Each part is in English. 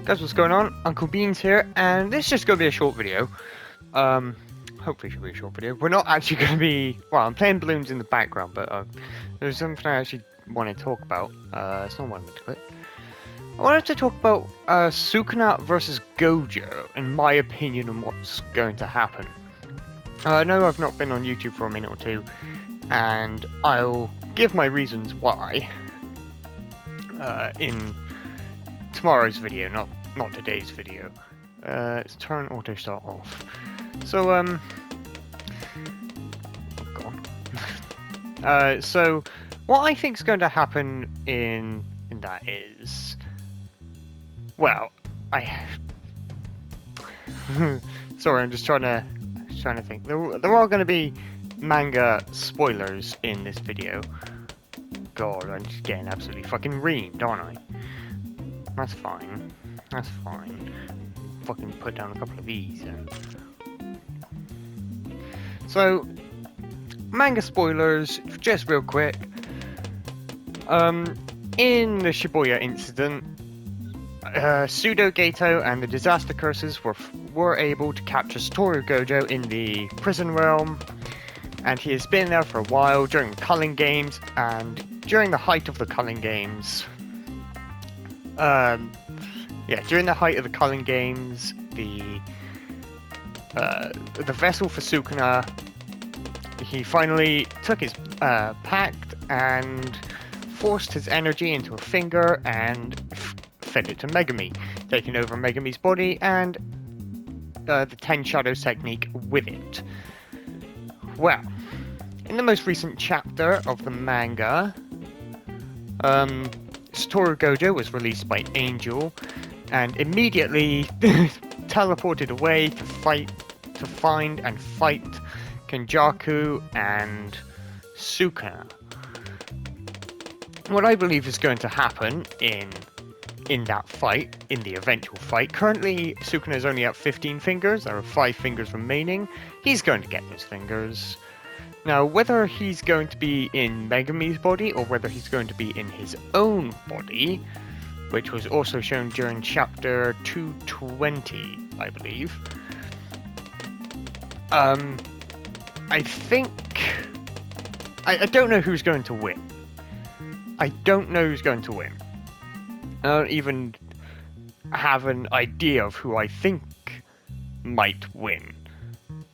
Guys, what's going on? Uncle Beans here, and this is just going to be a short video. Hopefully it should be a short video. We're not actually going to be... Well, I'm playing Bloons in the background, but there's something I actually want to talk about. It's not one minute clip. I wanted to talk about Sukuna versus Gojo, in my opinion, on what's going to happen. I know I've not been on YouTube for a minute or two, and I'll give my reasons why in tomorrow's video, not today's video. Let's turn auto start off. So oh god. So what I think is going to happen in that is, well, sorry, I'm just trying to think. There are going to be manga spoilers in this video. God, I'm just getting absolutely fucking reamed, aren't I? That's fine. That's fine. Fucking put down a couple of these. So, manga spoilers, just real quick. In the Shibuya incident, Pseudo Gato and the Disaster Curses were able to capture Satoru Gojo in the prison realm, and he has been there for a while during the Culling Games, and during the height of the Culling Games, during the height of the Culling Games, the vessel for Sukuna, he finally took his pact and forced his energy into a finger and fed it to Megami, taking over Megami's body and the 10 Shadows technique with it. Well, in the most recent chapter of the manga, Satoru Gojo was released by Angel and immediately teleported away to find and fight Kenjaku and Sukuna. What I believe is going to happen in that fight, in the eventual fight, currently Sukuna is only at 15 fingers, there are 5 fingers remaining. He's going to get those fingers. Now, whether he's going to be in Megami's body or whether he's going to be in his own body, which was also shown during chapter 220, I believe. I think... I don't know who's going to win. I don't know who's going to win. I don't even have an idea of who I think might win.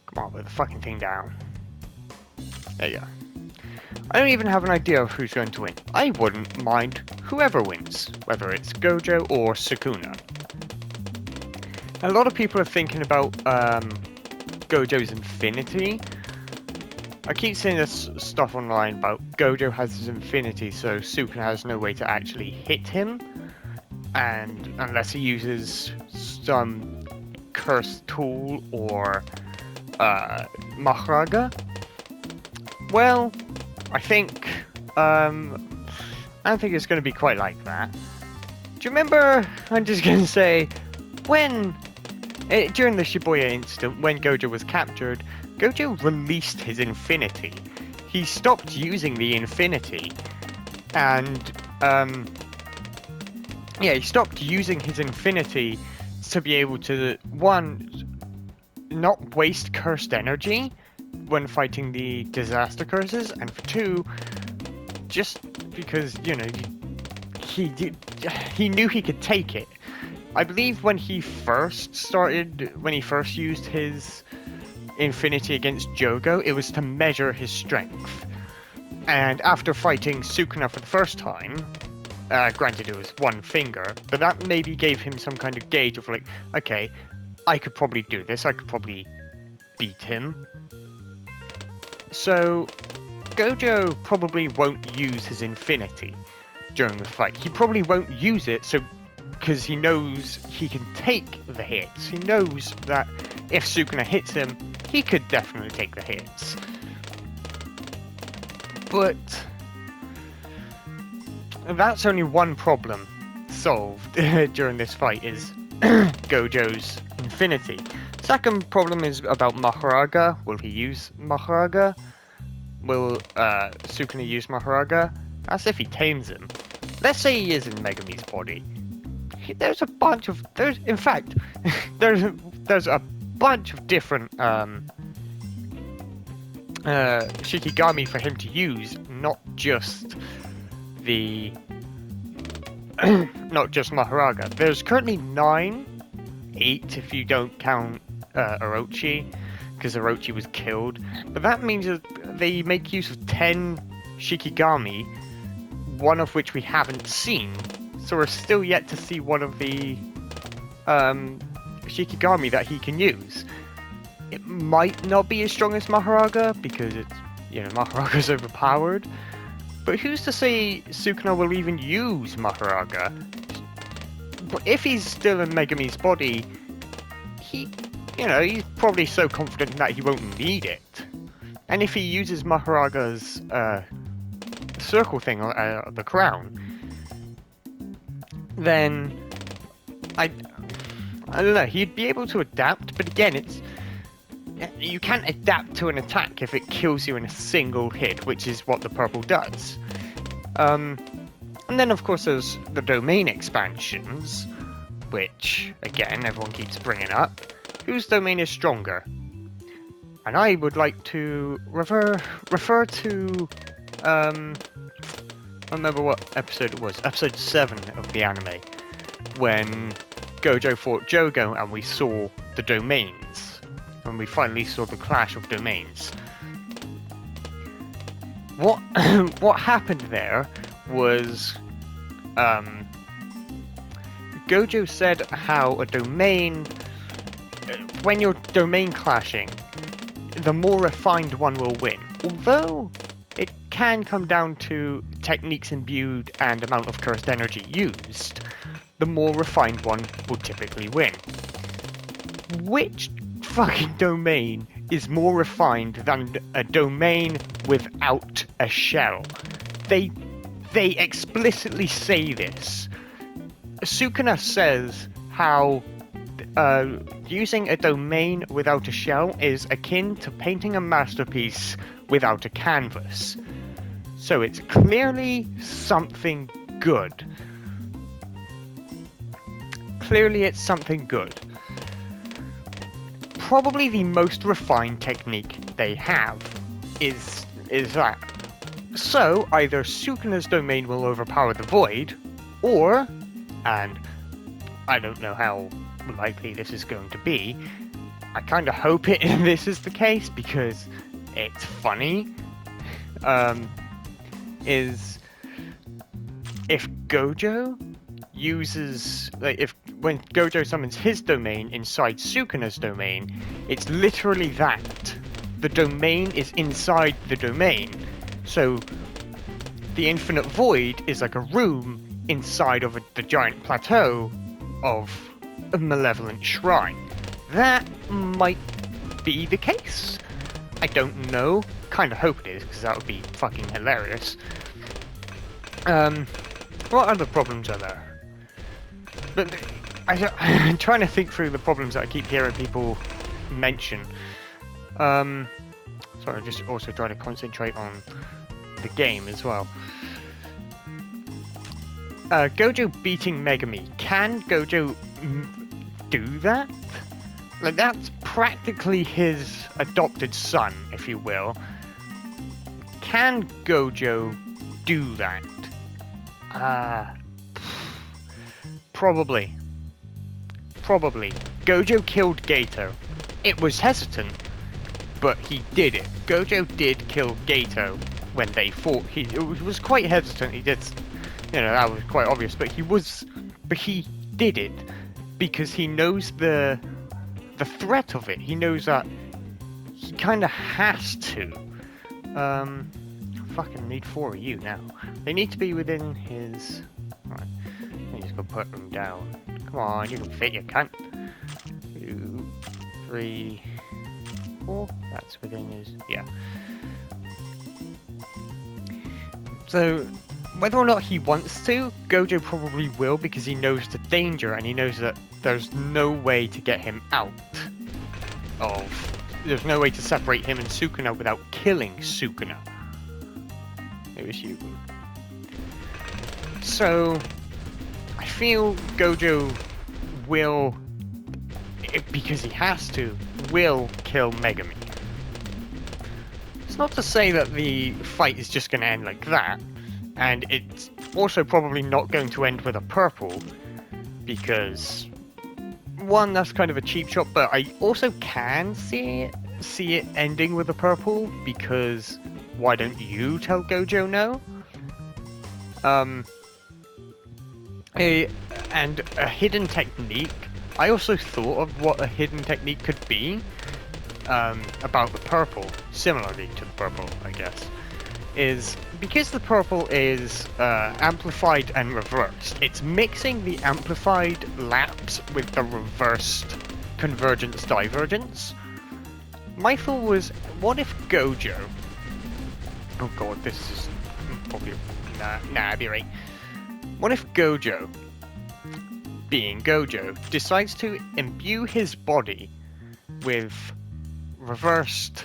Come on, put the fucking thing down. There you go. I don't even have an idea of who's going to win. I wouldn't mind whoever wins, whether it's Gojo or Sukuna. A lot of people are thinking about Gojo's Infinity. I keep seeing this stuff online about Gojo has his Infinity, so Sukuna has no way to actually hit him, and unless he uses some cursed tool or Maharaga. Well, I think I don't think it's going to be quite like that. Do you remember? I'm just going to say, when during the Shibuya incident, when Gojo was captured, Gojo released his Infinity. He stopped using the Infinity, and he stopped using his Infinity to be able to, one, not waste cursed energy when fighting the Disaster Curses, and for two, just because, you know, he knew he could take it. I believe when he first used his Infinity against Jogo, it was to measure his strength. And after fighting Sukuna for the first time, granted it was one finger, but that maybe gave him some kind of gauge of like, okay, I could probably do this, I could probably beat him. So, Gojo probably won't use his Infinity during the fight. He probably won't use it because he knows he can take the hits. He knows that if Sukuna hits him, he could definitely take the hits. But that's only one problem solved during this fight, is Gojo's Infinity. Second problem is about Maharaga. Will he use Maharaga? Will Sukuna use Maharaga? That's if he tames him. Let's say he is in Megami's body. there's a bunch of in fact there's a bunch of different Shikigami for him to use, not just the not just Maharaga. There's currently 9, 8 if you don't count Orochi, because Orochi was killed. But that means that they make use of 10 Shikigami, one of which we haven't seen. So we're still yet to see one of the Shikigami that he can use. It might not be as strong as Maharaga, because it's, Maharaga's overpowered. But who's to say Sukuna will even use Maharaga? But if he's still in Megumi's body, he's probably so confident that he won't need it. And if he uses Maharaga's circle thing, the crown, then I don't know, he'd be able to adapt, but again, you can't adapt to an attack if it kills you in a single hit, which is what the purple does. And then of course there's the domain expansions, which again everyone keeps bringing up. Whose domain is stronger? And I would like to refer to I remember what episode it was, episode 7 of the anime, when Gojo fought Jogo and we saw the domains, when we finally saw the clash of domains. What what happened there was Gojo said how a domain, when you're domain clashing, the more refined one will win. Although it can come down to techniques imbued and amount of cursed energy used, the more refined one will typically win. Which fucking domain is more refined than a domain without a shell? They explicitly say this. Sukuna says how using a domain without a shell is akin to painting a masterpiece without a canvas. So it's clearly something good. Clearly it's something good. Probably the most refined technique they have is that. So either Sukuna's domain will overpower the Void, or, and I don't know how likely this is going to be, I kind of hope this is the case because it's funny, is if Gojo uses, when Gojo summons his domain inside Sukuna's domain, it's literally that. The domain is inside the domain. So the Infinite Void is like a room inside of the giant plateau of a malevolent shrine. That might be the case. I don't know. Kind of hope it is, because that would be fucking hilarious. What other problems are there? But I'm trying to think through the problems that I keep hearing people mention. Sorry, I'm just also trying to concentrate on the game as well. Gojo beating Megumi. Can Gojo do that? Like, that's practically his adopted son, if you will. Can Gojo do that? Probably. Gojo killed Gato. It was hesitant, but he did it. Gojo did kill Gato when they fought. He was quite hesitant. He did, that was quite obvious. But he did it because he knows the threat of it. He knows that he kind of has to. Fucking need 4 of you now. They need to be within his. Right. I'm just gonna put them down. Come on, you can fit, you cunt. 2, 3, 4. That's within his. Yeah. So, whether or not he wants to, Gojo probably will, because he knows the danger and he knows that there's no way to get him out of. There's no way to separate him and Sukuna without killing Sukuna. It was you. So, I feel Gojo will, because he has to, will kill Megami. It's not to say that the fight is just going to end like that, and it's also probably not going to end with a purple, because one, that's kind of a cheap shot, but I also can see it ending with a purple, because why don't you tell Gojo no? And a hidden technique. I also thought of what a hidden technique could be about the purple, similarly to the purple, I guess, is because the purple is amplified and reversed. It's mixing the amplified lapse with the reversed convergence divergence. My thought was, what if Gojo? Oh god, this is probably I'd be right. What if Gojo, being Gojo, decides to imbue his body with reversal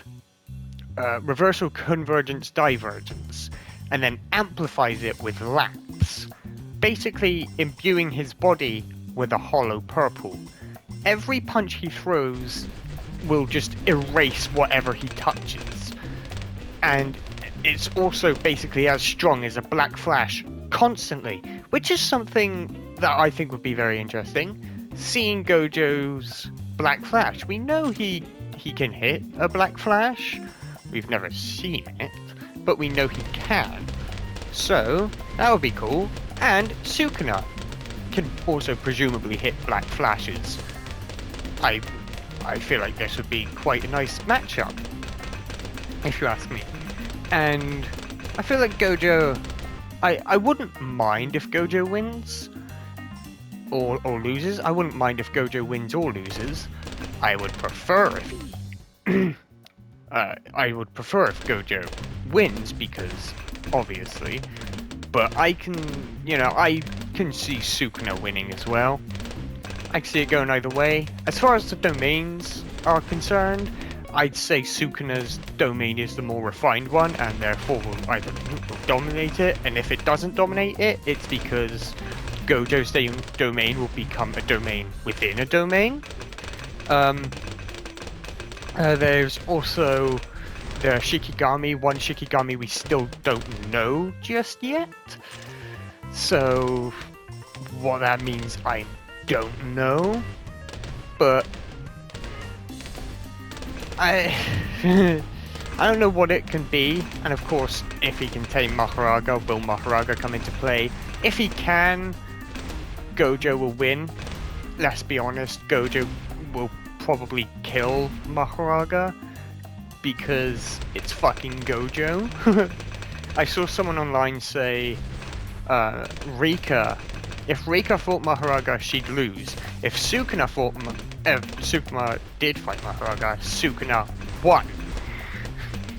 convergence divergence, and then amplifies it with lapse, basically imbuing his body with a hollow purple. Every punch he throws will just erase whatever he touches, and it's also basically as strong as a black flash constantly, which is something that I think would be very interesting. Seeing Gojo's black flash, we know he can hit a black flash. We've never seen it, but we know he can. So that would be cool. And Sukuna can also presumably hit black flashes. I feel like this would be quite a nice matchup, if you ask me. And I feel like Gojo, I wouldn't mind if Gojo wins or loses. I wouldn't mind if Gojo wins or loses. I would prefer if I would prefer if Gojo wins, because obviously, but I can see Sukuna winning as well. I can see it going either way. As far as the domains are concerned, I'd say Sukuna's domain is the more refined one, and therefore will either dominate it, and if it doesn't dominate it, it's because Gojo's domain will become a domain within a domain. There's also the Shikigami, one Shikigami we still don't know just yet. So what that means, I don't know. But I don't know what it can be. And of course, if he can tame Maharaga, will Maharaga come into play? If he can, Gojo will win. Let's be honest, Gojo will probably kill Maharaga because it's fucking Gojo. I saw someone online say Rika, if Rika fought Maharaga, she'd lose. If Sukuna did fight Maharaga, Sukuna won.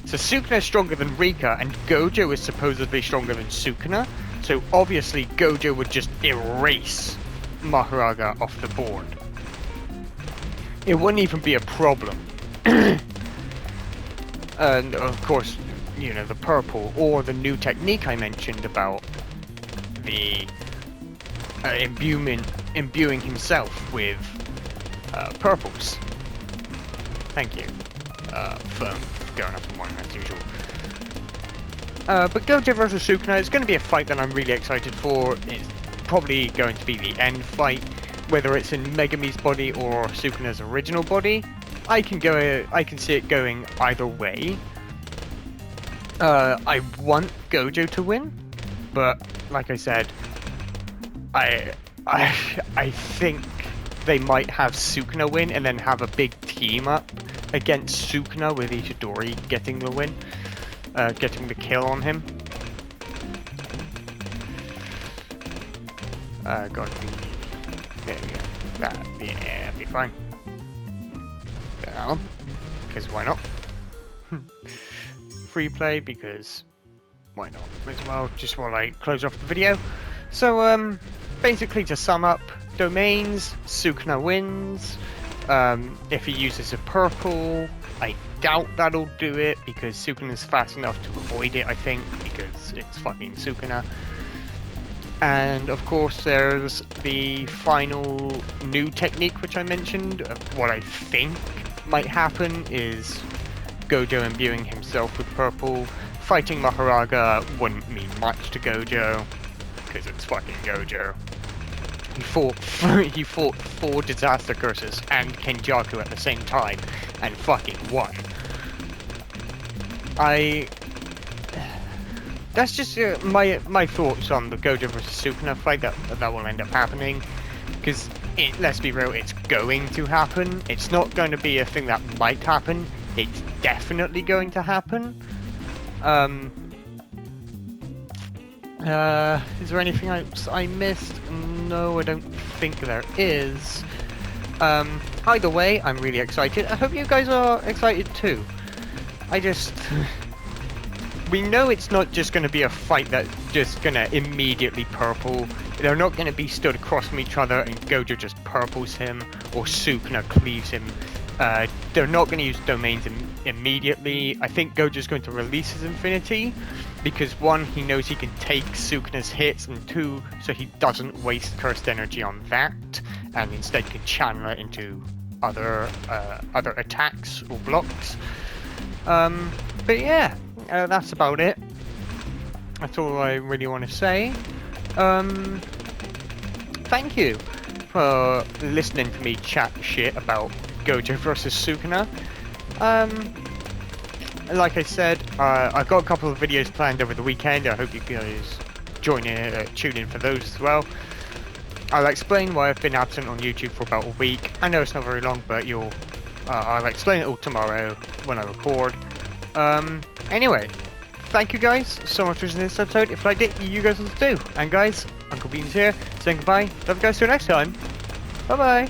So Sukuna is stronger than Rika, and Gojo is supposedly stronger than Sukuna, so obviously Gojo would just erase Maharaga off the board. It wouldn't even be a problem. And of course, you know, the purple, or the new technique I mentioned about the imbuing himself with purples. Thank you for going up on one as usual. But Gojo versus Sukuna is going to be a fight that I'm really excited for. It's probably going to be the end fight, whether it's in Megami's body or Sukuna's original body. I can see it going either way. I want Gojo to win, but like I said, I think they might have Sukuna win and then have a big team up against Sukuna with Itadori getting the win, getting the kill on him. Gotta be, there we go. That'd be fine. Down, because why not? Free play, because why not? Might as well, just while I close off the video. So, basically to sum up, domains, Sukuna wins. If he uses a purple, I doubt that'll do it, because Sukuna's fast enough to avoid it, I think, because it's fucking Sukuna. And of course there's the final new technique which I mentioned. What I think might happen is Gojo imbuing himself with purple. Fighting Maharaga wouldn't mean much to Gojo, because it's fucking Gojo. He fought 4 disaster curses and Kenjaku at the same time, and fucking won. That's just my thoughts on the Gojo versus Sukuna fight that will end up happening. Because, let's be real, it's going to happen. It's not going to be a thing that might happen. It's definitely going to happen. Is there anything I missed? No, I don't think there is. Either way, I'm really excited. I hope you guys are excited too. We know it's not just going to be a fight that's just going to immediately purple. They're not going to be stood across from each other and Gojo just purples him, or Sukuna cleaves him. They're not going to use domains immediately. I think Gojo's going to release his infinity, because 1, he knows he can take Sukuna's hits, and 2, so he doesn't waste cursed energy on that, and instead can channel it into other attacks or blocks. But yeah, that's about it. That's all I really want to say. Thank you for listening to me chat shit about Gojo versus Sukuna. Like I said, I've got a couple of videos planned over the weekend. I hope you guys tune in for those as well. I'll explain why I've been absent on YouTube for about a week. I know it's not very long, but I'll explain it all tomorrow when I record. Anyway, thank you guys so much for listening to this episode. If you liked it, you guys will too. And guys, Uncle Beans here, saying goodbye. Love you guys till next time. Bye bye.